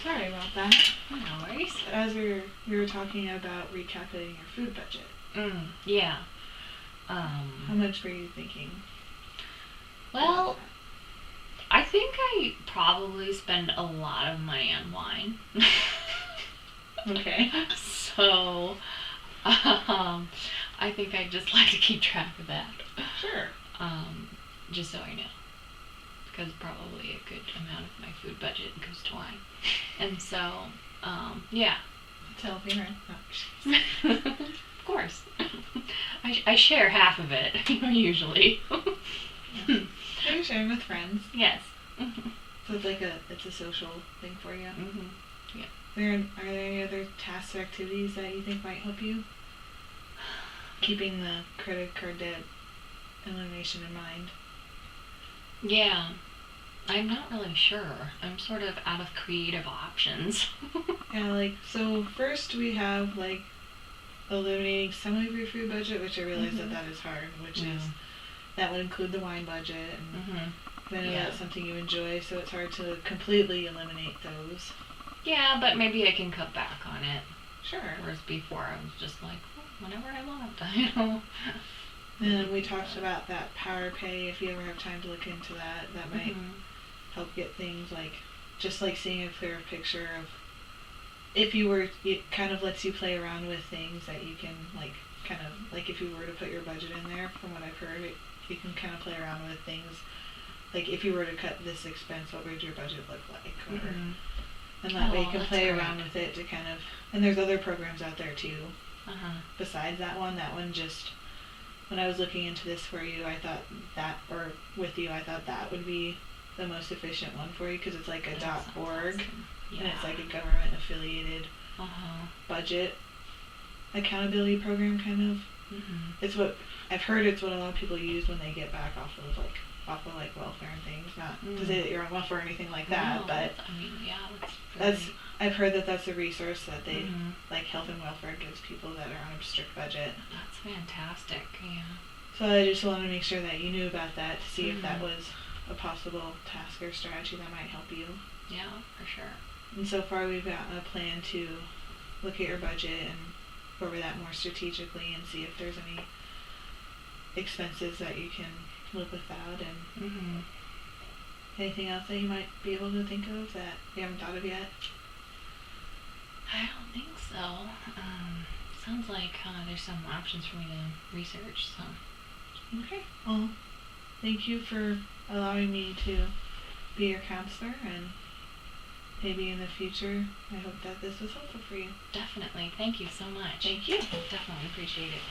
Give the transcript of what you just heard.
sorry about that. No worries. As we were talking about recalculating your food budget. Yeah. How much were you thinking? Well, I think I probably spend a lot of money on wine. Okay. So, I think I'd just like to keep track of that. Sure. Just so I know. Because probably a good amount of my food budget goes to wine. And so, yeah. Tell a parent. Of course. I share half of it, usually. Yeah. So you're sharing with friends. Yes. So it's it's a social thing for you. Yeah. Are there any other tasks or activities that you think might help you? Keeping the credit card debt elimination in mind. Yeah. I'm not really sure. I'm sort of out of creative options. Yeah, so first we have, eliminating some of your food budget, which I realize that is hard, which is, that would include the wine budget, and I know that's something you enjoy, so it's hard to completely eliminate those. Yeah, but maybe I can cut back on it. Sure. Whereas before I was just like, whenever I want, And then we talked about that power pay. If you ever have time to look into that, that might help get things just seeing a clearer picture of it kind of lets you play around with things that you can if you were to put your budget in there, from what I've heard, you can kind of play around with things. If you were to cut this expense, what would your budget look like? And that way you can play around with it to kind of, and there's other programs out there too. Besides that one just, when I was looking into this for you, I thought that that would be the most efficient one for you, because it's like a .org, and it's like a government affiliated budget accountability program kind of. It's what I've heard. It's what a lot of people use when they get back off of welfare and things. Not to say that you're on welfare or anything like that, but I've heard that's a resource that they Health and Welfare gives people that are on a strict budget. That's fantastic. Yeah. So I just wanted to make sure that you knew about that, to see if that was a possible task or strategy that might help you. Yeah, for sure. And so far we've gotten a plan to look at your budget and go over that more strategically and see if there's any expenses that you can live without, and anything else that you might be able to think of that you haven't thought of yet. I don't think so. Sounds like there's some options for me to research, so. Okay. Well, thank you for allowing me to be your counselor, and maybe in the future, I hope that this was helpful for you. Definitely. Thank you so much. Thank you. Definitely appreciate it.